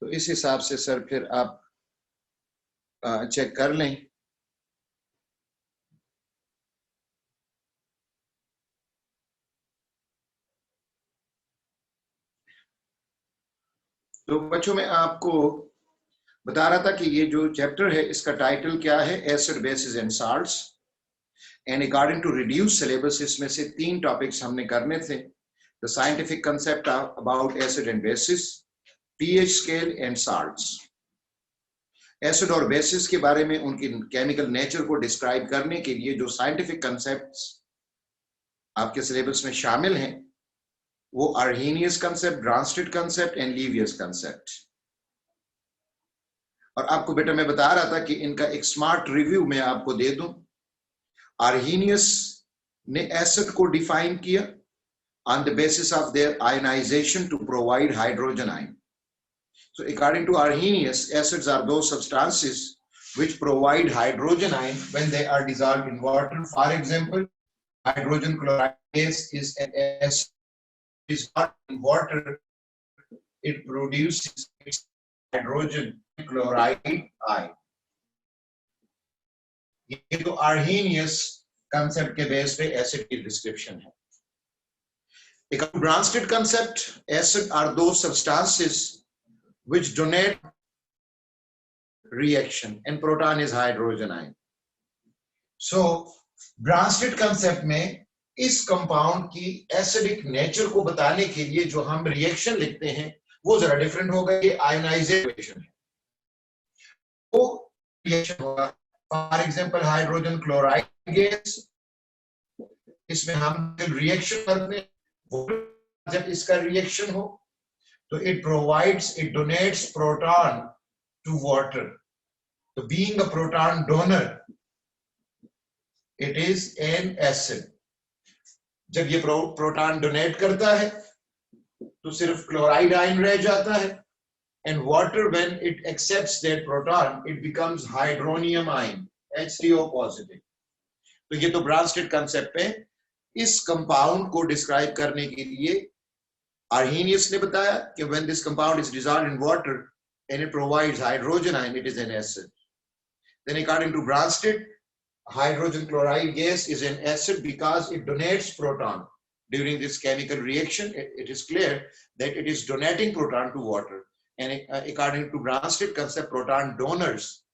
तो इस हिसाब से सर फिर आप चेक कर लें। तो बच्चों मैं आपको बता रहा था कि ये जो चैप्टर है इसका टाइटल क्या है, acid bases and salts. And according to reduce syllabus इसमें से 3 टॉपिक्स हमने करने थे। The scientific concept about acid and bases, pH scale and salts. Acid और बेसिस के बारे में उनकी केमिकल नेचर को डिस्क्राइब करने के लिए जो साइंटिफिक कंसेप्ट्स आपके सिलेबस में शामिल हैं वो अर्हीनियस concept, Bronsted concept and Lewis concept. और आपको बेटा मैं बता रहा था कि इनका एक स्मार्ट रिव्यू मैं आपको दे दूं। अर्हीनियस ने एसिड को डिफाइन किया on the basis of their ionization to provide hydrogen ion. So according to Arrhenius, acids are those substances which provide hydrogen ion when they are dissolved in water. For example, hydrogen chloride gas is an acid dissolved in water. It produces hydrogen chloride ion. ये तो Arrhenius concept के base पे acid की description है. एक Bronsted concept, acid are those substances which donate reaction and proton is hydrogen ion. So Bronsted concept में इस compound की एसिडिक नेचर को बताने के लिए जो हम रिएक्शन लिखते हैं वो जरा डिफरेंट होगा। ये आयनाइजेशन है, वो रिएक्शन होगा। For example hydrogen chloride gas, इसमें हम रिएक्शन करते हैं, जब इसका रिएक्शन हो तो it donates proton to water. So being a proton donor, it is an acid. जब ये प्रोटॉन डोनेट करता है तो सिर्फ क्लोराइड आयन रह जाता है, and water when it accepts that proton it becomes hydronium ion, H3O positive. तो ये तो ब्रांस्टेड कंसेप्ट है। इस कंपाउंड को डिस्क्राइब करने के लिए Arrhenius ने बताया कि when this compound is dissolved in water and it provides hydrogen ion, it is an acid. Then according to Bronsted, hydrogen chloride gas is an acid because it donates proton. During this chemical reaction, it is clear that it is donating proton to water. And according to Bronsted concept, proton donors,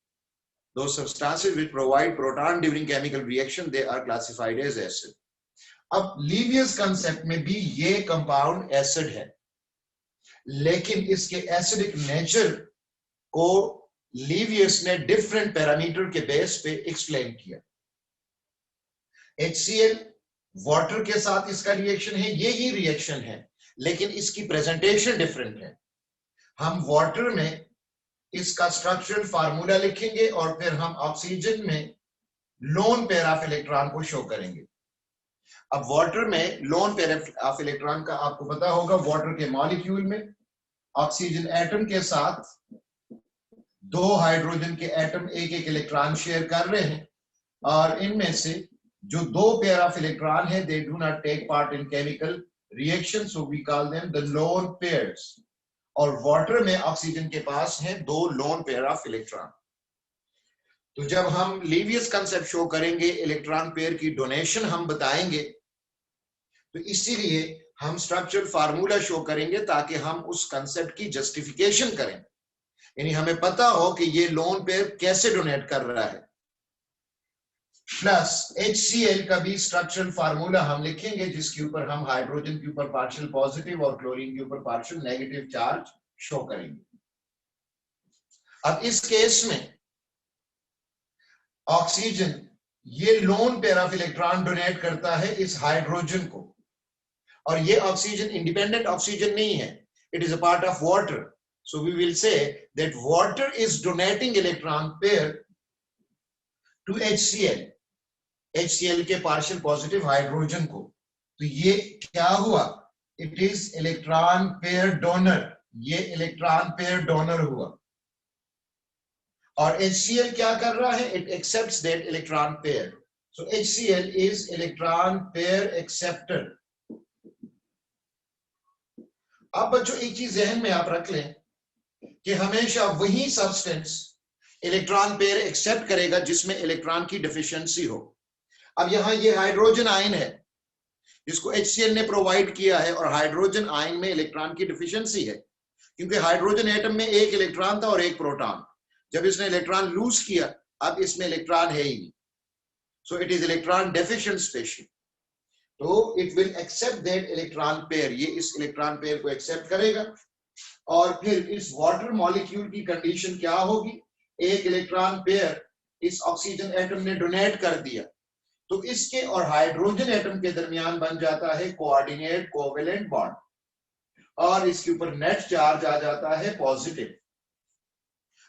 those substances which provide proton during chemical reaction, they are classified as acid. अब Lewis concept में भी ये compound acid है, लेकिन इसके acidic nature को लीवियस ने different parameter के बेस पे एक्सप्लेन किया। HCl वाटर के साथ इसका रिएक्शन है, ये ही रिएक्शन है, लेकिन इसकी प्रेजेंटेशन डिफरेंट है। हम वाटर में इसका स्ट्रक्चरल फार्मूला लिखेंगे और फिर हम ऑक्सीजन में लोन पेयर ऑफ इलेक्ट्रॉन को शो करेंगे। अब वाटर में लोन पेयर ऑफ इलेक्ट्रॉन का आपको पता होगा, वाटर के मॉलिक्यूल में ऑक्सीजन एटम के साथ 2 हाइड्रोजन के एटम एक इलेक्ट्रॉन शेयर कर रहे हैं, और इनमें से जो 2 पेयर ऑफ इलेक्ट्रॉन है they do not take part in chemical reaction, so we call them the lone pairs. और वाटर में ऑक्सीजन के पास है 2 लोन पेयर ऑफ इलेक्ट्रॉन। तो जब हम लीवियस कंसेप्ट शो करेंगे, इलेक्ट्रॉन पेयर की डोनेशन हम बताएंगे, तो इसीलिए हम स्ट्रक्चरल फार्मूला शो करेंगे ताकि हम उस कंसेप्ट की जस्टिफिकेशन करें, यानी हमें पता हो कि ये लोन पेयर कैसे डोनेट कर रहा है। प्लस HCl का भी स्ट्रक्चरल फार्मूला हम लिखेंगे जिसके ऊपर हम हाइड्रोजन के ऊपर पार्शियल पॉजिटिव और क्लोरीन के ऊपर पार्शियल नेगेटिव चार्ज शो करेंगे। अब इस केस में ऑक्सीजन ये lone pair of electron donate करता है इस हाइड्रोजन को, और ये ऑक्सीजन इंडिपेंडेंट ऑक्सीजन नहीं है, it is a part of water. So we will say that water is donating electron pair to HCl, HCl के पार्शियल पॉजिटिव हाइड्रोजन को। तो ये क्या हुआ, it is electron pair donor, ये इलेक्ट्रॉन पेयर डोनर हुआ। और HCl क्या कर रहा है, it accepts that electron pair, so HCl is electron pair acceptor. अब बच्चों एक चीज जहन में आप रख लें कि हमेशा वही सब्सटेंस इलेक्ट्रॉन पेयर एक्सेप्ट करेगा जिसमें इलेक्ट्रॉन की डिफिशियंसी हो। अब यहां ये हाइड्रोजन आयन है जिसको HCl ने प्रोवाइड किया है, और हाइड्रोजन आयन में इलेक्ट्रॉन की डिफिशियंसी है क्योंकि हाइड्रोजन एटम में एक इलेक्ट्रॉन था और एक प्रोटॉन। जब इसने इलेक्ट्रॉन लूज किया, अब इसमें इलेक्ट्रॉन है ही नहीं, so it is electron deficient species. तो it will accept that electron pair, ये इस इलेक्ट्रॉन पेयर को एक्सेप्ट करेगा। और फिर इस वाटर मॉलिक्यूल की कंडीशन क्या होगी, एक इलेक्ट्रॉन पेयर इस ऑक्सीजन एटम ने डोनेट कर दिया, तो इसके और हाइड्रोजन एटम के दरमियान बन जाता है कोऑर्डिनेट कोवेलेंट बॉन्ड, और इसके ऊपर नेट चार्ज आ जाता है पॉजिटिव।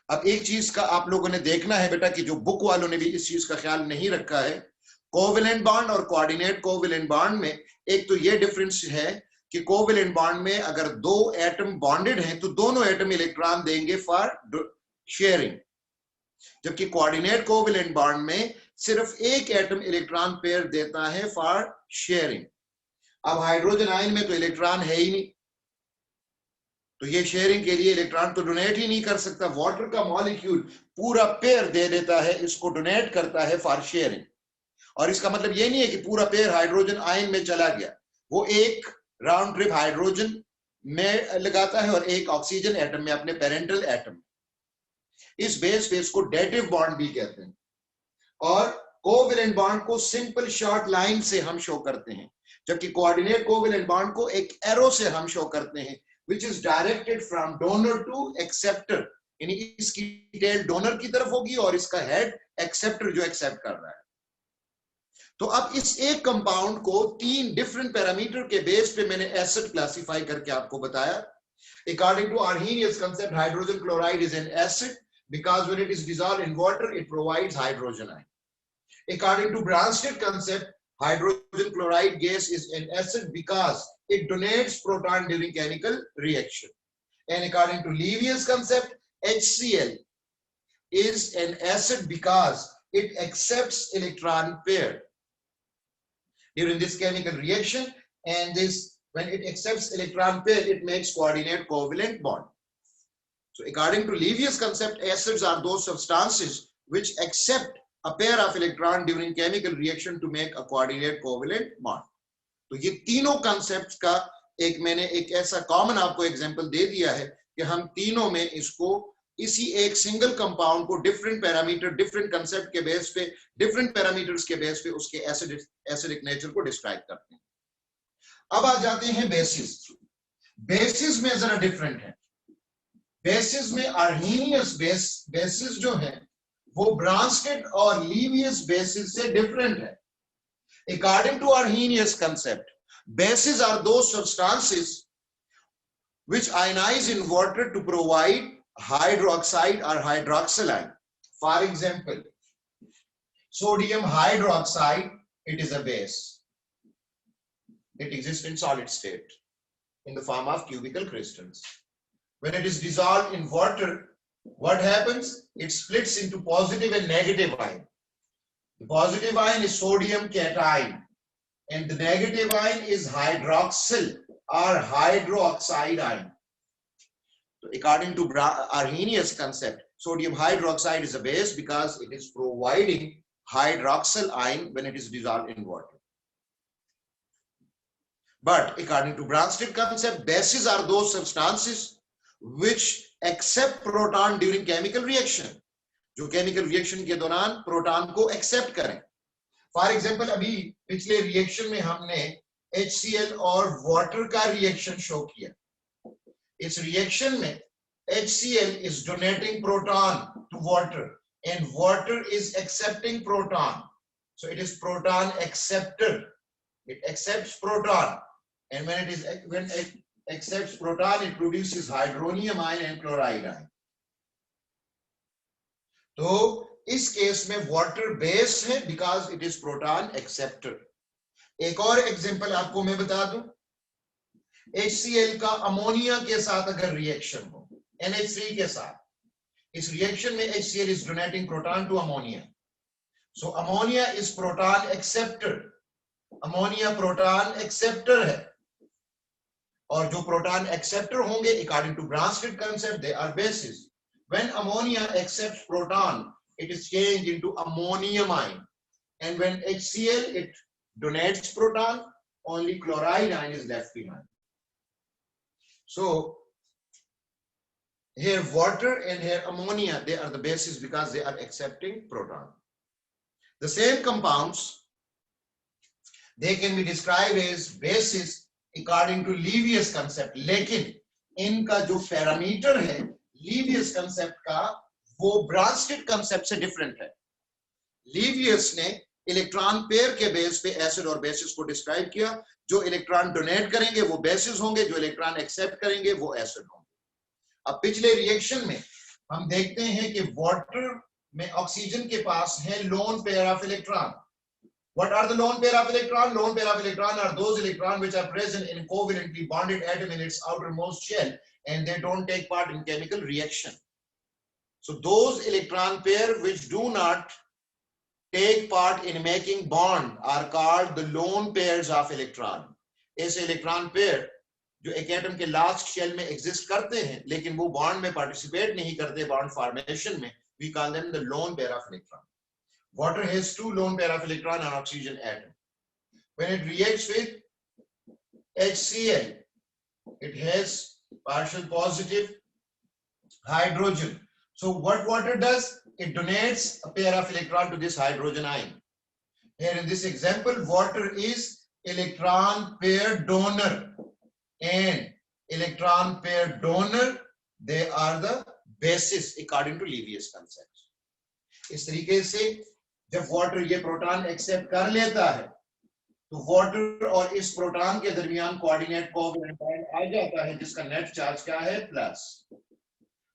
अब एक चीज का आप लोगों ने देखना है बेटा कि जो बुक वालों ने भी इस चीज का ख्याल नहीं रखा है, कोवेलेंट बॉन्ड और कोऑर्डिनेट कोवेलेंट बॉन्ड में एक तो ये डिफरेंस है कि कोवेलेंट बॉन्ड में अगर दो एटम बॉन्डेड हैं तो दोनों एटम इलेक्ट्रॉन देंगे फॉर शेयरिंग, जबकि कोऑर्डिनेट कोवेलेंट बॉन्ड में सिर्फ एक एटम इलेक्ट्रॉन पेयर देता है फॉर शेयरिंग। अब हाइड्रोजन आयन में तो इलेक्ट्रॉन है ही नहीं, तो ये शेयरिंग के लिए इलेक्ट्रॉन तो डोनेट ही नहीं कर सकता। वाटर का मॉलिक्यूल पूरा पेयर दे देता है, इसको डोनेट करता है फॉर शेयरिंग। और इसका मतलब ये नहीं है कि पूरा पेयर हाइड्रोजन आयन में चला गया, वो एक राउंड ट्रिप हाइड्रोजन में लगाता है और एक ऑक्सीजन एटम में, अपने पेरेंटल एटम। इस बेस पे इसको डेटिव बॉन्ड भी कहते हैं। और कोवेलेंट बॉन्ड को सिंपल शॉर्ट लाइन से हम शो करते हैं, जबकि कोऑर्डिनेट कोवेलेंट बॉन्ड को एक एरो से हम शो करते हैं, which is directed from donor to acceptor, यानी इसकी टेल डोनर की तरफ होगी और इसका हेड एक्सेप्टर जो एक्सेप्ट कर रहा है। तो अब इस एक कंपाउंड को तीन डिफरेंट पैरामीटर के बेस पे मैंने एसिड क्लासिफाई करके आपको बताया। According to Arrhenius concept, hydrogen chloride is an acid because when it is dissolved in water, it provides hydrogen ion. According to Bronsted concept, hydrogen chloride gas is an acid because it donates proton during chemical reaction. And according to Levius concept, HCl is an acid because it accepts electron pair during this chemical reaction, and this, when it accepts electron pair, it makes coordinate covalent bond. So according to Levius concept, acids are those substances which accept a pair of electron during chemical reaction to make a coordinate covalent bond. तो ये तीनों concepts का एक मैंने एक ऐसा common आपको example दे दिया है कि हम तीनों में इसको इसी एक सिंगल कंपाउंड को डिफरेंट पैरामीटर, डिफरेंट कंसेप्ट के बेस पे, डिफरेंट पैरामीटर्स के बेस पे उसके एसिडिक नेचर को डिस्क्राइब करते हैं। अब आ जाते हैं बेसिस। बेसिस में जरा डिफरेंट है। बेसिस में आर्हीनियस बेसिस जो है वो ब्रांस्टेड और लीवियस बेसिस से डिफरेंट है। According to Arrhenius concept, bases are those substances which ionize in water to provide hydroxide or hydroxyl ion. For example, sodium hydroxide, it is a base. It exists in solid state in the form of cubical crystals. When it is dissolved in water, what happens? It splits into positive and negative ion. The positive ion is sodium cation and the negative ion is hydroxyl or hydroxide ion. So according to Arrhenius concept, sodium hydroxide is a base because it is providing hydroxyl ion when it is dissolved in water. But according to Bronsted concept, bases are those substances which accept proton during chemical reaction, जो chemical reaction के दौरान proton को accept करें। For example अभी पिछले reaction में हमने HCl और वाटर का रिएक्शन शो किया। इस रिएक्शन में HCl is donating proton to water and water is accepting proton, so it is proton acceptor. It accepts proton, and when it accepts proton, it produces hydronium ion and chloride ion. तो इस case में water base है because it is proton acceptor. एक और example आपको मैं बता दूं, HCl का अमोनिया के साथ अगर रिएक्शन हो, NH3 के साथ, इस रिएक्शन में HCl is donating proton to ammonia, so ammonia is proton acceptor, ammonia proton acceptor है। और जो प्रोटॉन एक्सेप्टर होंगे according to Bronsted concept they are bases. When ammonia accepts proton it is changed into ammonium ion, and when HCl it donates proton, only chloride ion is left behind. So here water and here ammonia, they are the bases because they are accepting proton. The same compounds, they can be described as bases according to Lewis concept, लेकिन इनका जो parameter है Lewis concept का वो ब्रांस्टेड concept से different है. लीवियस ने electron pair के बेस पे एसिड और बेसिस को डिस्क्राइब किया. जो इलेक्ट्रॉन डोनेट करेंगे वो बेसिस होंगे, जो इलेक्ट्रॉन एक्सेप्ट करेंगे वो एसिड होंगे. अब पिछले रिएक्शन में हम देखते हैं कि वाटर में ऑक्सीजन के पास है lone pair of electron. What are the lone pair of electron? Lone pair of electron are those electrons which are present in covalently bonded atom in its outermost shell and they don't take part in chemical reaction. So those electron pair which do not take part in making bond are called the lone pairs of electron. ऐसे electron pair जो एक atom के last shell में exist करते हैं लेकिन वो bond में पार्टिसिपेट नहीं करते बॉन्ड फॉर्मेशन में, we call them the lone pair of electron. Water has two lone pair of electron on oxygen atom. When it reacts with HCl, it has partial positive hydrogen. So what water does? It donates a pair of electron to this hydrogen ion. Here in this example, water is electron pair donor, and electron pair donor, they are the basis according to Lewis concept. इस तरीके से जब water ये proton accept कर लेता है तो water और इस प्रोटॉन के दरमियान कोऑर्डिनेट कोवेलेंट बॉन्ड आ जाता है जिसका नेट चार्ज क्या है प्लस.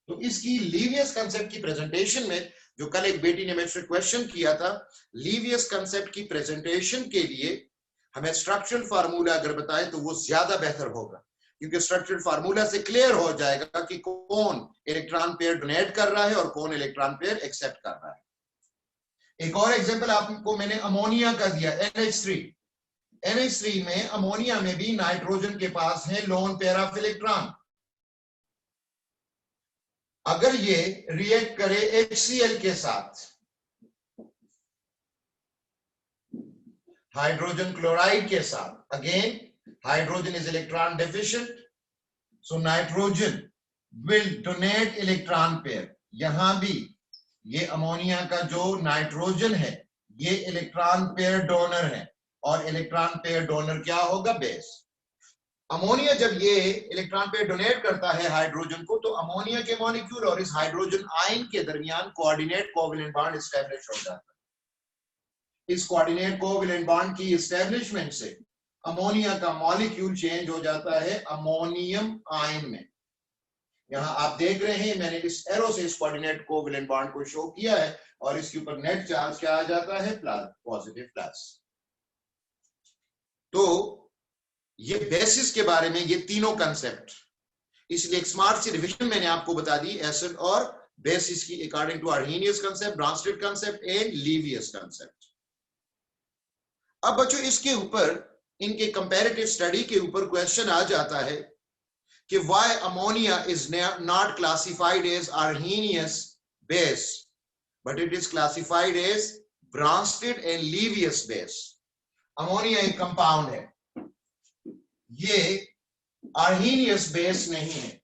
तो इसकी लीवियस कंसेप्ट की प्रेजेंटेशन में जो कल एक बेटी ने मुझसे क्वेश्चन किया था, लीवियस कंसेप्ट की प्रेजेंटेशन के लिए हमें स्ट्रक्चरल फार्मूला अगर बताएं तो वो ज्यादा बेहतर होगा, क्योंकि स्ट्रक्चरल फार्मूला से क्लियर हो जाएगा कि कौन इलेक्ट्रॉन पेयर डोनेट कर रहा है और कौन इलेक्ट्रॉन पेयर एक्सेप्ट कर रहा है. एक और एग्जांपल आपको मैंने अमोनिया का दिया, NH3. NH3 में अमोनिया में भी नाइट्रोजन के पास है लोन पेयर ऑफ इलेक्ट्रॉन. अगर ये रिएक्ट करे HCl के साथ, हाइड्रोजन क्लोराइड के साथ, again hydrogen is electron deficient, so nitrogen will donate electron pair. यहां भी ये अमोनिया का जो नाइट्रोजन है ये इलेक्ट्रॉन पेयर डोनर है और इलेक्ट्रॉन पेयर डोनर क्या होगा? बेस. अमोनिया जब ये इलेक्ट्रॉन पेयर डोनेट करता है हाइड्रोजन को तो अमोनिया के मॉलिक्यूल और इस हाइड्रोजन आयन के दरमियान कोऑर्डिनेट कोवेलेंट बॉन्ड एस्टैब्लिश हो जाता है. इस कोऑर्डिनेट कोवेलेंट बॉन्ड की एस्टैब्लिशमेंट से अमोनिया का मॉलिक्यूल चेंज हो जाता है अमोनियम आयन में. यहां आप देख रहे हैं मैंने इस एरो से इस कोऑर्डिनेट कोवेलेंट बॉन्ड को शो किया है और इसके ऊपर नेट चार्ज क्या आ जाता है? Plus, positive plus. तो ये बेसिस के बारे में ये तीनों कंसेप्ट, इसलिए एक स्मार्ट सी रिवीजन मैंने आपको बता दी एसिड और बेसिस की according to Arrhenius concept, Bronsted concept and Lewis concept. अब बच्चों इसके ऊपर इनके कंपैरेटिव स्टडी के ऊपर क्वेश्चन आ जाता है कि why ammonia is not classified as arrhenius base but it is classified as Bronsted and Lewis base. Ammonia एक कंपाउंड है, ये arrhenius base नहीं है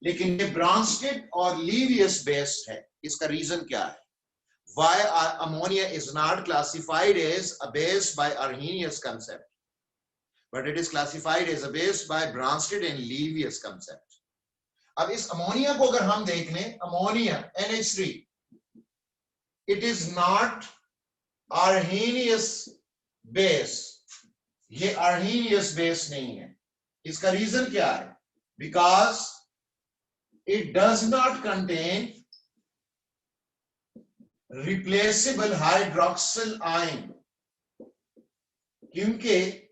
लेकिन ये Bronsted और Lewis base है. इसका रीजन क्या है? Why ammonia is not classified as a base by Arrhenius concept but it is classified as a base by Bronsted and Lewis concept. अब इस अमोनिया को अगर हम देख लें, ammonia NH3, it is not Arrhenius base. ये Arrhenius base नहीं है. इसका रीजन क्या है? Because it does not contain replaceable hydroxyl ion. क्योंकि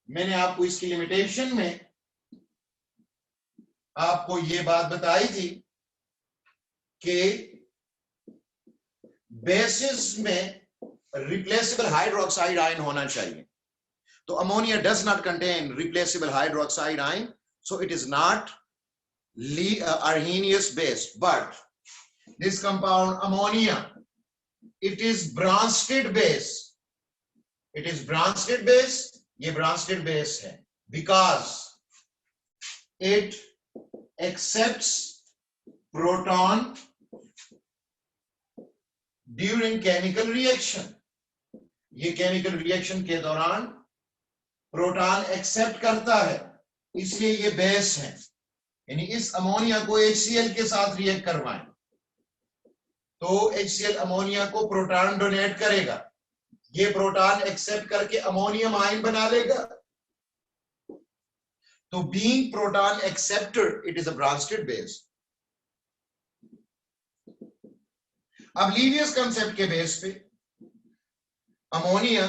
मैंने आपको इसकी लिमिटेशन में आपको ये बात बताई थी कि बेसिस में रिप्लेसेबल हाइड्रोक्साइड आयन होना चाहिए. तो ammonia does not contain replaceable hydroxide ion, so it is not Arrhenius base, but this compound ammonia, it is Bronsted base. It is Bronsted base. ये Bronsted base है because it accepts proton during chemical reaction. ये chemical reaction के दौरान proton accept करता है, इसलिए ये base है। यानी इस अमोनिया को HCl के साथ रिएक्ट करवाएं तो HCl अमोनिया को प्रोटॉन डोनेट करेगा, ये प्रोटॉन एक्सेप्ट करके अमोनियम आयन बना लेगा। तो being proton acceptor, it is a Bronsted base. अब लीवियस कंसेप्ट के बेस पे ammonia,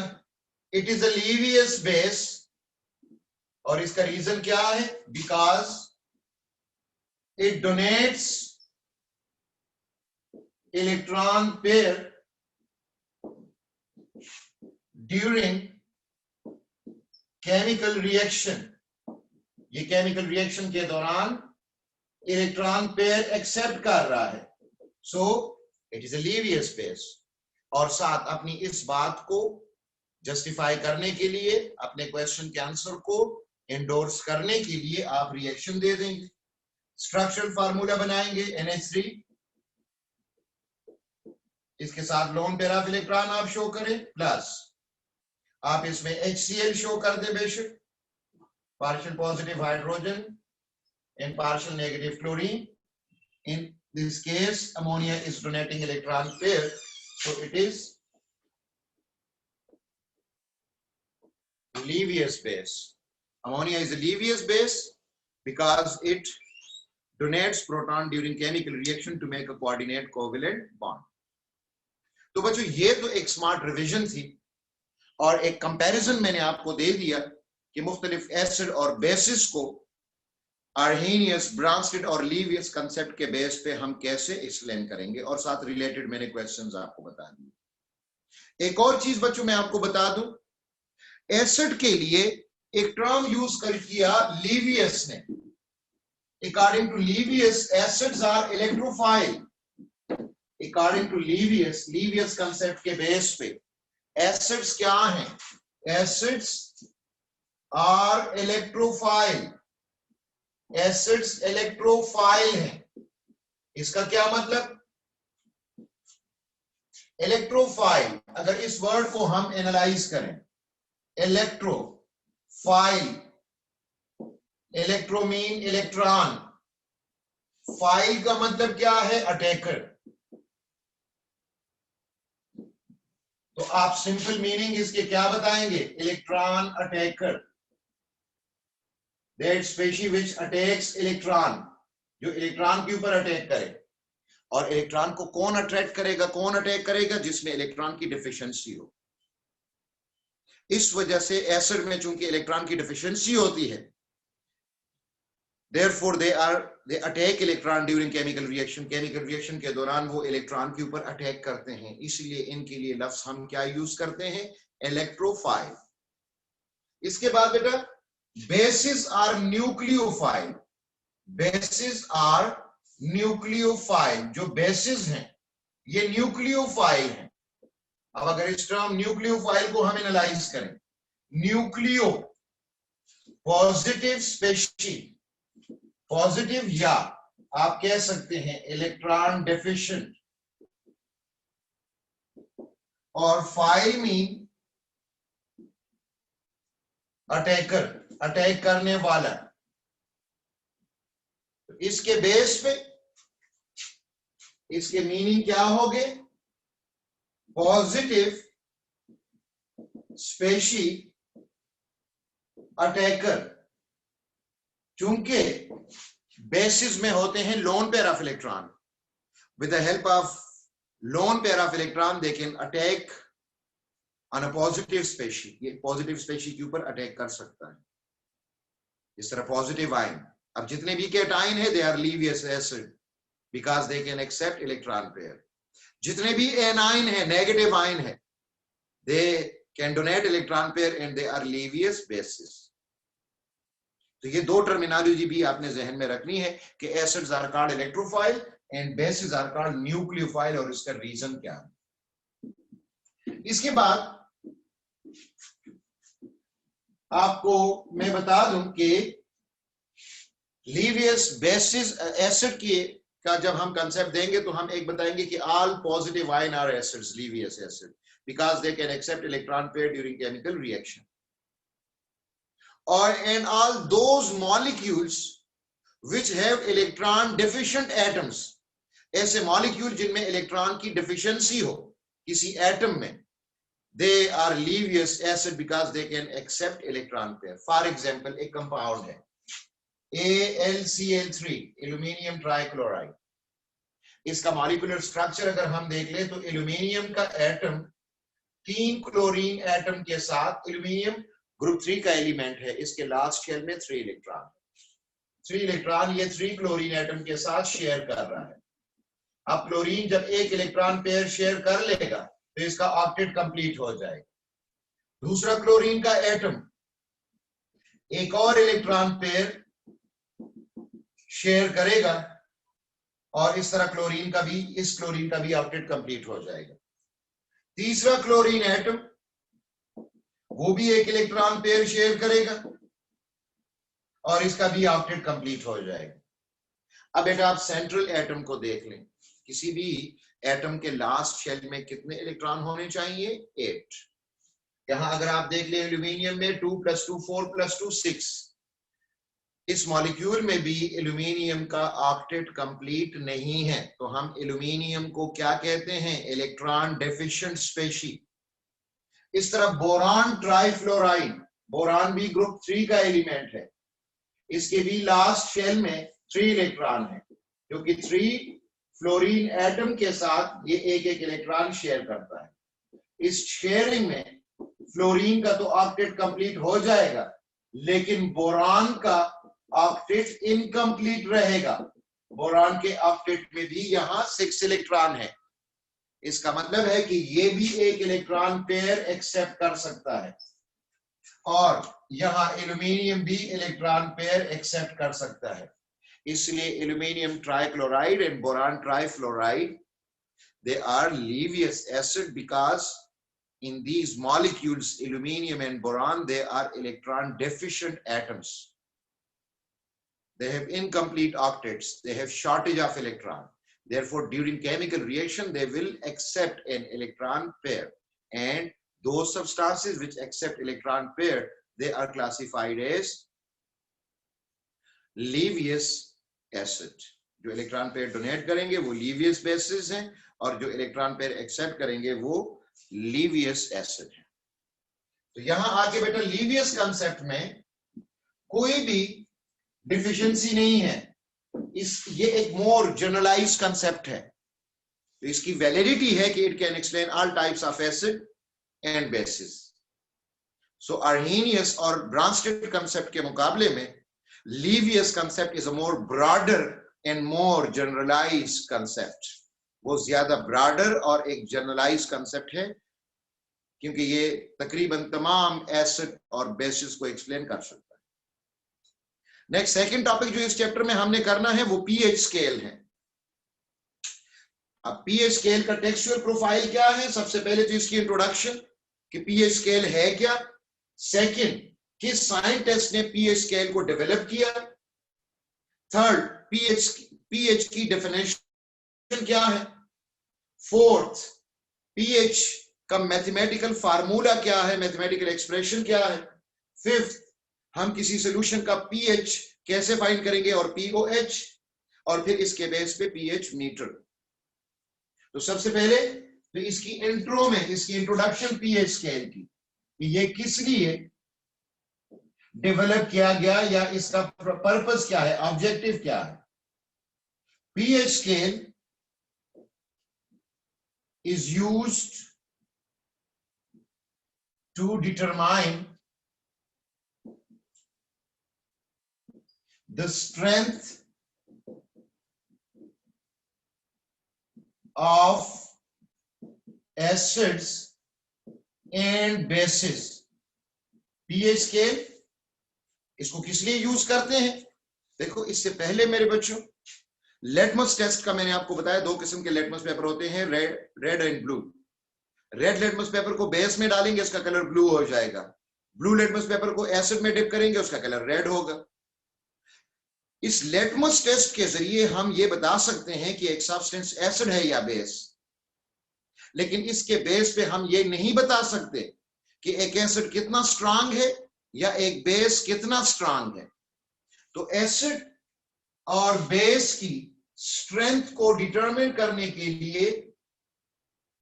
it is a Lewis base, और इसका रीजन क्या है? Because it donates electron pair during chemical reaction. ये केमिकल रिएक्शन के दौरान इलेक्ट्रॉन पेयर एक्सेप्ट कर रहा है, so it is a Lewis base. और साथ अपनी इस बात को जस्टिफाई करने के लिए, अपने क्वेश्चन के आंसर को एंडोर्स करने के लिए आप रिएक्शन दे देंगे, स्ट्रक्चरल फार्मूला बनाएंगे NH3, इसके साथ लोन पेयर ऑफ इलेक्ट्रॉन आप शो करें, प्लस आप इसमें HCl शो कर दे बेशक, partial positive hydrogen and partial negative chlorine. In this case ammonia is donating electron pair, so it is Lewis base. Ammonia is a Lewis base because it donates proton during chemical reaction to make a coordinate covalent bond. तो बच्चों ये तो एक smart revision थी और एक comparison मैंने आपको दे दिया कि मुख्तलिफ एसिड और बेसिस को आर्हेनियस, ब्रॉन्स्टेड और लीवियस कंसेप्ट के बेस पे हम कैसे एक्सप्लेन करेंगे, और साथ रिलेटेड मैंने क्वेश्चंस आपको बता दिए। एक और चीज बच्चों मैं आपको बता दूं, एसिड के लिए एक टर्म यूज कर किया लीवियस ने। According to Lewis acids are electrophile. According to Lewis concept के बेस पे एसिड्स क्या हैं? Acids are electrophile. Acids electrophile हैं। इसका क्या मतलब? इलेक्ट्रोफाइल, अगर इस वर्ड को हम एनालाइज करें, electrophile, electro mean electron, file का मतलब क्या है? अटैकर। तो आप सिंपल मीनिंग इसके क्या बताएंगे? Electron attacker, that species which attacks electron, जो इलेक्ट्रॉन के ऊपर अटैक करे। और इलेक्ट्रॉन को कौन अट्रैक्ट करेगा, कौन अटैक करेगा? जिसमें इलेक्ट्रॉन की डिफिशिएंसी हो। इस वजह से एसिड में चूंकि इलेक्ट्रॉन की डिफिशिएंसी होती है, therefore they attack electron during chemical reaction. chemical reaction के दौरान वो इलेक्ट्रॉन के ऊपर अटैक करते हैं, इसलिए इनके लिए लफ्ज हम क्या यूज करते हैं? इलेक्ट्रोफाइल। इसके बाद बेटा bases are nucleophile. Bases are nucleophile, जो बेसिस हैं ये न्यूक्लियोफाइल हैं। अब अगर इस टर्म न्यूक्लियोफाइल को हम एनालाइज करें, न्यूक्लियो पॉजिटिव स्पेशीज, पॉजिटिव या आप कह सकते हैं इलेक्ट्रॉन डेफिशिएंट, और फाइल मीन अटैकर, अटैक करने वाला। तो इसके बेस पे इसके मीनिंग क्या हो गए? Positive species attacker. चूंकि बेसिस में होते हैं lone pair of electron, with the help of lone pair of electron they can attack on a positive species. ये पॉजिटिव स्पेशी के ऊपर अटैक कर सकता है। इस तरह पॉजिटिव आयन, अब जितने भी केटाइन है they are Lewis acid because they can accept electron pair. जितने भी एनाइन है, नेगेटिव आयन है, they can donate electron pair and they are Lewis bases. तो ये दो टर्मिनोलॉजी भी आपने जहन में रखनी है कि acids are called electrophile and bases are called nucleophile, और इसका रीजन क्या है। इसके बाद आपको मैं बता दूं कि लीवियस बेसिस एसिड का जब हम कंसेप्ट देंगे तो हम एक बताएंगे कि all positive ion are acids Lewis acid because they can accept electron pair during chemical reaction, और and all those molecules which have electron deficient atoms, ऐसे मॉलिक्यूल जिनमें इलेक्ट्रॉन की डेफिशिएंसी हो किसी एटम में, they are Lewis acid because they can accept electron pair. For example, एक compound है AlCl3, aluminium trichloride. इसका मॉलिक्यूलर स्ट्रक्चर अगर हम देख ले तो एल्यूमिनियम का एटम 3 क्लोरीन एटम के साथ, एल्यूमिनियम ग्रुप 3 का एलिमेंट है, इसके लास्ट शेल में 3 इलेक्ट्रॉन, 3 इलेक्ट्रॉन ये 3 क्लोरीन एटम के साथ शेयर कर रहा है। अब क्लोरीन जब एक इलेक्ट्रॉन पेयर शेयर कर लेगा तो इसका ऑक्टेट कंप्लीट हो जाएगा। दूसरा क्लोरीन का एटम एक और इलेक्ट्रॉन पेयर शेयर करेगा और इस तरह इस क्लोरीन का भी ऑक्टेट कंप्लीट हो जाएगा। तीसरा क्लोरीन एटम वो भी एक इलेक्ट्रॉन पेयर शेयर करेगा और इसका भी ऑक्टेट कंप्लीट हो जाएगा। अब बेटा आप सेंट्रल एटम को देख लें, किसी भी एटम के लास्ट शेल में कितने इलेक्ट्रॉन होने चाहिए? 8। यहां अगर आप देख ले एल्यूमिनियम में 2 + 2 4 + 2 6, इस मॉलिक्यूल में भी एल्यूमिनियम का ऑक्टेट कंप्लीट नहीं है, तो हम एल्यूमिनियम को क्या कहते हैं? Electron deficient species. इस तरह बोरान ट्राइफ्लोराइड, बोरान भी ग्रुप 3 का एलिमेंट है, इसके भी लास्ट शेल में 3 इलेक्ट्रॉन है, क्योंकि 3 फ्लोरीन एटम के साथ ये एक इलेक्ट्रॉन शेयर करता है। इस शेयरिंग में फ्लोरीन का तो ऑक्टेट कंप्लीट हो जाएगा, लेकिन बोरान का ऑक्टेट इनकम्प्लीट रहेगा। बोरान के ऑक्टेट में भी यहां 6 इलेक्ट्रॉन है। इसका मतलब है कि ये भी एक इलेक्ट्रॉन पेयर एक्सेप्ट कर सकता है, और यहां एल्यूमिनियम भी इलेक्ट्रॉन पेयर एक्सेप्ट कर सकता है। इसलिए aluminium trichloride and boron trifluoride, they are Lewis acid because in these molecules aluminum and boron, they are electron deficient atoms. They have incomplete octets, they have shortage of electron, therefore during chemical reaction they will accept an electron pair, and those substances which accept electron pair, they are classified as Lewis acid. जो electron pair donate करेंगे वो लीवियस basis हैं, और जो electron pair accept करेंगे वो लीवियस acid है। तो यहां आके बेटा लीवियस कंसेप्ट में कोई भी डिफिशिएंसी नहीं है, ये एक मोर जनरलाइज्ड कंसेप्ट है, तो इसकी वैलिडिटी है कि it can explain all types of acid and basis. So Arrhenius और ब्रांस्टेड कंसेप्ट के मुकाबले में Lewis concept is a more broader and more generalized concept. वो ज्यादा broader और एक generalized concept है, क्योंकि ये तकरीबन तमाम एसिड और बेसिस को एक्सप्लेन कर सकता है। नेक्स्ट सेकंड टॉपिक जो इस चैप्टर में हमने करना है वो पीएच स्केल है। अब पीएच स्केल का टेक्सचुअल प्रोफाइल क्या है? सबसे पहले तो इसकी इंट्रोडक्शन कि पीएच स्केल है क्या, सेकंड किस साइंटिस्ट ने पीएच स्केल को डेवलप किया, थर्ड पीएच की डेफिनेशन क्या है, फोर्थ पीएच का मैथमेटिकल फार्मूला क्या है, मैथमेटिकल एक्सप्रेशन क्या है, फिफ्थ हम किसी सॉल्यूशन का पीएच कैसे फाइंड करेंगे और पीओएच, और फिर इसके बेस पे पीएच मीटर। तो सबसे पहले तो इसकी इंट्रो में, इसकी इंट्रोडक्शन पीएच स्केल की, ये किस लिए डेवलप किया गया या इसका पर्पस क्या है, ऑब्जेक्टिव क्या है। PH scale is used to determine the strength of acids and bases. pH scale इसको किस लिए यूज करते हैं? देखो, इससे पहले मेरे बच्चों, लेटमस टेस्ट का मैंने आपको बताया, दो किस्म के लेटमस पेपर होते हैं, red and blue. Red litmus paper को बेस में डालेंगे, इसका कलर ब्लू हो जाएगा। ब्लू लेटमस पेपर को एसिड में डिप करेंगे, उसका कलर रेड होगा। इस लेटमस टेस्ट के जरिए हम ये बता सकते हैं कि एक सब्सटेंस एसिड है या बेस, लेकिन इसके बेस पे हम ये नहीं बता सकते कि एक एसिड कितना स्ट्रांग है या एक बेस कितना स्ट्रांग है। तो एसिड और बेस की स्ट्रेंथ को डिटरमिन करने के लिए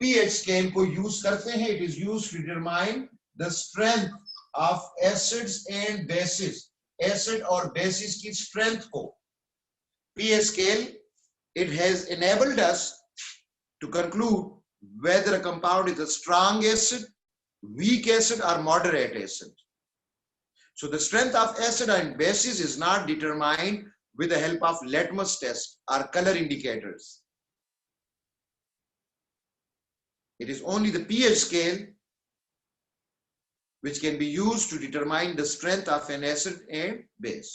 pH स्केल को यूज करते हैं। It is used to determine the strength of acids and bases, acid और बेसिस की स्ट्रेंथ को। pH scale, it has enabled us to conclude whether a compound is a strong acid, weak acid, or moderate acid. So the strength of acid and bases is not determined with the help of litmus test or color indicators. It is only the pH scale which can be used to determine the strength of an acid and base.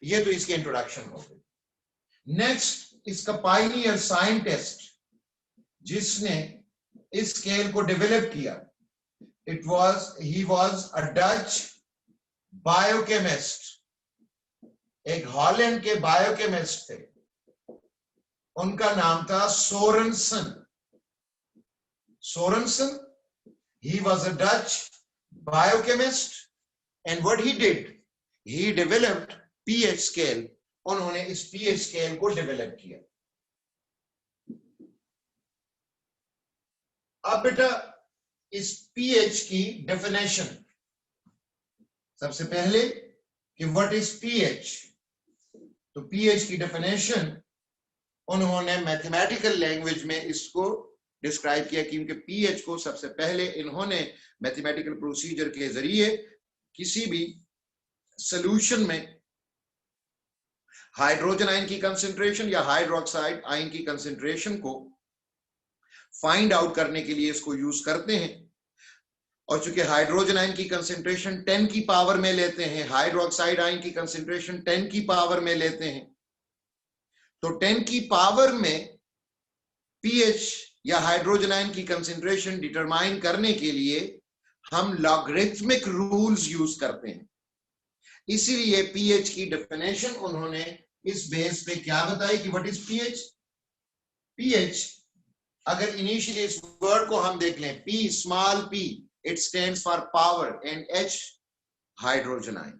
ये तो इसके introduction हो गई। Next, इसका Pioneer scientist जिसने इस scale को develop किया, he was a Dutch biochemist, एक हॉलैंड के बायोकेमिस्ट थे, उनका नाम था Sorensen. He was a Dutch biochemist, and what he did, he developed pH scale. उन्होंने इस pH scale को डेवलप किया। अब बेटा इस pH की डेफिनेशन, सबसे पहले कि व्हाट इज pH, तो pH की डेफिनेशन उन्होंने मैथमेटिकल लैंग्वेज में इसको डिस्क्राइब किया, क्योंकि pH को सबसे पहले इन्होंने मैथमेटिकल प्रोसीजर के जरिए किसी भी सॉल्यूशन में हाइड्रोजन आयन की कंसंट्रेशन या हाइड्रोक्साइड आयन की कंसंट्रेशन को फाइंड आउट करने के लिए इसको यूज करते हैं। और चूंकि हाइड्रोजन आयन की कंसंट्रेशन 10 की पावर में लेते हैं, हाइड्रोक्साइड आयन की कंसंट्रेशन 10 की पावर में लेते हैं, तो 10 की पावर में pH या हाइड्रोजन आयन की कंसंट्रेशन डिटरमाइन करने के लिए हम लॉगरिथमिक रूल्स यूज करते हैं। इसीलिए pH की डेफिनेशन उन्होंने इस बेस पे क्या बताई कि व्हाट इज pH। pH, अगर इनिशियली इस वर्ड को हम देख लें, P small p, it stands for power, and H hydrogen ion.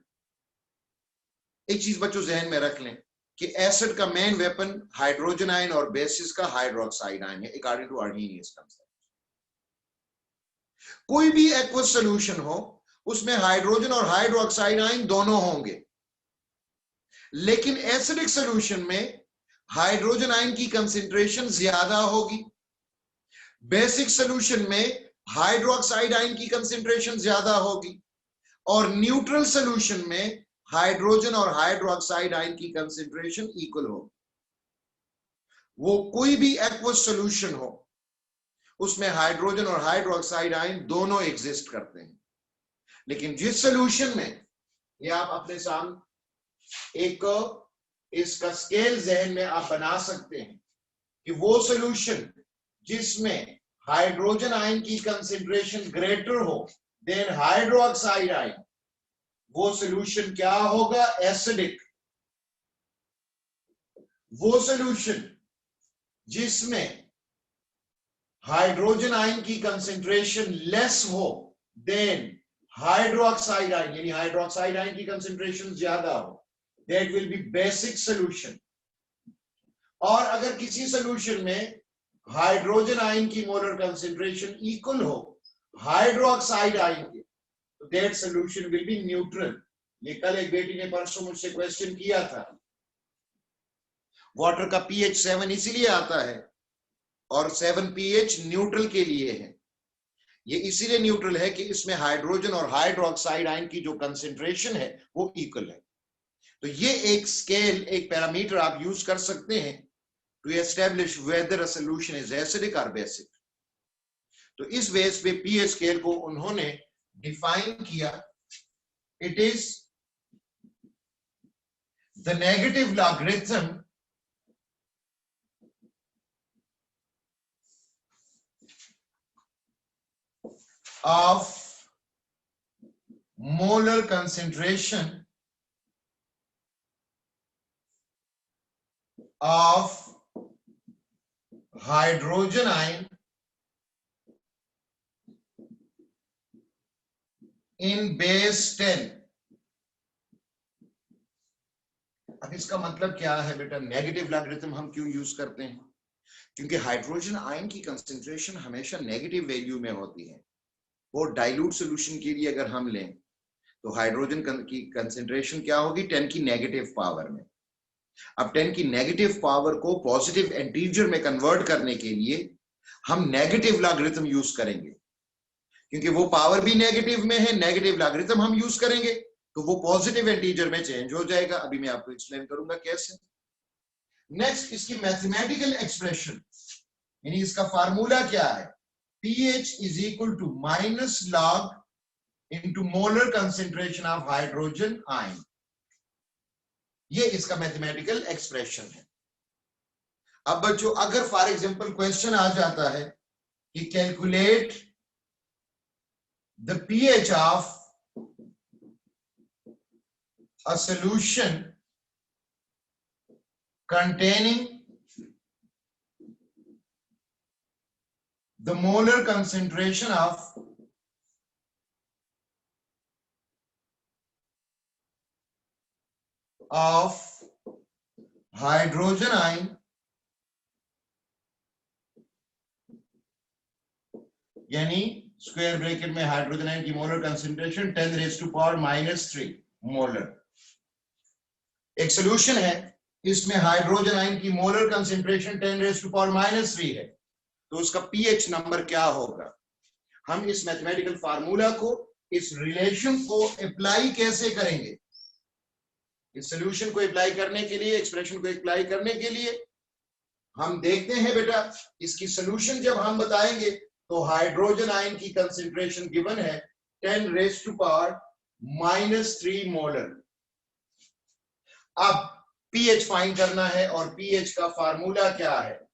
एक चीज बच्चों जहन में रख लें कि एसिड का मेन वेपन हाइड्रोजन आयन और बेसिस का हाइड्रोक्साइड आयन है, अकॉर्डिंग टू अर्नीनियस कांसेप्ट। कोई भी एक्वस सॉल्यूशन हो उसमें हाइड्रोजन और हाइड्रोक्साइड आयन दोनों होंगे, लेकिन एसिडिक सॉल्यूशन में हाइड्रोजन आयन की कंसंट्रेशन ज्यादा होगी, बेसिक सॉल्यूशन में हाइड्रोक्साइड आयन की कंसंट्रेशन ज्यादा होगी, और न्यूट्रल सॉल्यूशन में हाइड्रोजन और हाइड्रोक्साइड आयन की कंसंट्रेशन इक्वल हो। वो कोई भी एक्वस सॉल्यूशन हो उसमें हाइड्रोजन और हाइड्रोक्साइड आयन दोनों एग्जिस्ट करते हैं, लेकिन जिस सॉल्यूशन में, ये आप अपने सामने एक इसका स्केल जहन में आप बना सकते हैं कि वो सॉल्यूशन जिसमें हाइड्रोजन आयन की कंसंट्रेशन ग्रेटर हो देन हाइड्रोक्साइड आयन, वो सॉल्यूशन क्या होगा, एसिडिक। वो सॉल्यूशन जिसमें हाइड्रोजन आयन की कंसंट्रेशन लेस हो देन हाइड्रोक्साइड आयन, यानी हाइड्रोक्साइड आयन की कंसंट्रेशन ज्यादा हो, that will be basic solution. और अगर किसी सॉल्यूशन में हाइड्रोजन आयन की मोलर कंसंट्रेशन इक्वल हो हाइड्रोक्साइड आयन के, तो that solution will be neutral. ये कल एक बेटी ने परसों मुझसे क्वेश्चन किया था, वाटर का pH 7 इसीलिए आता है, और 7 pH न्यूट्रल के लिए है। ये इसीलिए न्यूट्रल है कि इसमें हाइड्रोजन और हाइड्रोक्साइड आयन की जो कंसंट्रेशन है वो इक्वल है। तो ये एक स्केल, एक पैरामीटर आप यूज कर सकते हैं to establish whether a solution is acidic और बेसिक। तो इस बेस पे pH स्केल को उन्होंने डिफाइन किया। It is the negative logarithm of molar concentration of hydrogen ion in base 10। अब इसका मतलब क्या है बेटा? नेगेटिव लॉगरिथम हम क्यों यूज करते हैं? क्योंकि हाइड्रोजन आयन की कंसंट्रेशन हमेशा नेगेटिव वैल्यू में होती है। वो डाइल्यूट सॉल्यूशन के लिए अगर हम लें तो हाइड्रोजन की कंसंट्रेशन क्या होगी? 10 की नेगेटिव पावर में। अब 10 की नेगेटिव पावर को पॉजिटिव इंटीजर में कन्वर्ट करने के लिए हम नेगेटिव लॉगरिथम यूज करेंगे, क्योंकि वो पावर भी नेगेटिव में है। नेगेटिव लॉगरिथम हम यूज करेंगे तो वो पॉजिटिव इंटीजर में चेंज हो जाएगा। अभी मैं आपको एक्सप्लेन करूंगा कैसे। नेक्स्ट, इसकी मैथमेटिकल एक्सप्रेशन, यानी इसका फार्मूला क्या है? pH is equal to minus log into molar concentration of hydrogen ion। ये इसका मैथमेटिकल एक्सप्रेशन है। अब बच्चों, अगर फॉर एग्जांपल क्वेश्चन आ जाता है कि calculate the pH of a solution containing the molar concentration of hydrogen ion, यानी स्क्वायर ब्रैकेट में हाइड्रोजन आयन की मोलर कंसंट्रेशन 10⁻³ मोलर। एक सॉल्यूशन है, इसमें हाइड्रोजन आयन की मोलर कंसंट्रेशन 10⁻³ है, तो उसका पीएच नंबर क्या होगा? हम इस मैथमेटिकल फार्मूला को, इस रिलेशन को अप्लाई कैसे करेंगे? इस सॉल्यूशन को अप्लाई करने के लिए, एक्सप्रेशन को अप्लाई करने के लिए हम देखते हैं बेटा, इसकी सॉल्यूशन जब हम बताएंगे तो हाइड्रोजन आयन की कंसंट्रेशन गिवन है 10⁻³ मोलर। अब पीएच फाइंड करना है और पीएच का फार्मूला क्या है?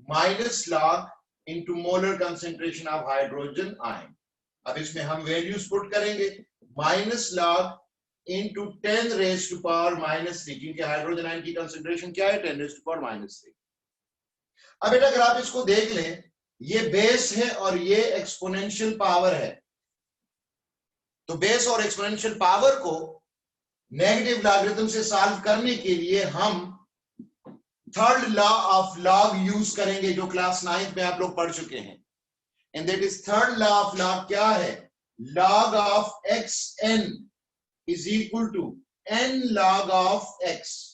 Minus log into molar concentration of hydrogen ion. अब इसमें हम वैल्यूज पुट करेंगे, माइनस लॉग इनटू 10⁻⁻3, क्योंकि हाइड्रोजन आयन की कंसंट्रेशन क्या है? 10⁻⁻3। अब बेटा अगर आप इसको देख लें, ये बेस है और ये एक्सपोनेंशियल पावर है, तो बेस और एक्सपोनेंशियल पावर को नेगेटिव लॉगरिथम से सॉल्व करने के लिए हम third law of log use करेंगे, जो क्लास 9th में आप लोग पढ़ चुके हैं। And that is third law of log क्या है? Log of xn is equal to n log of x।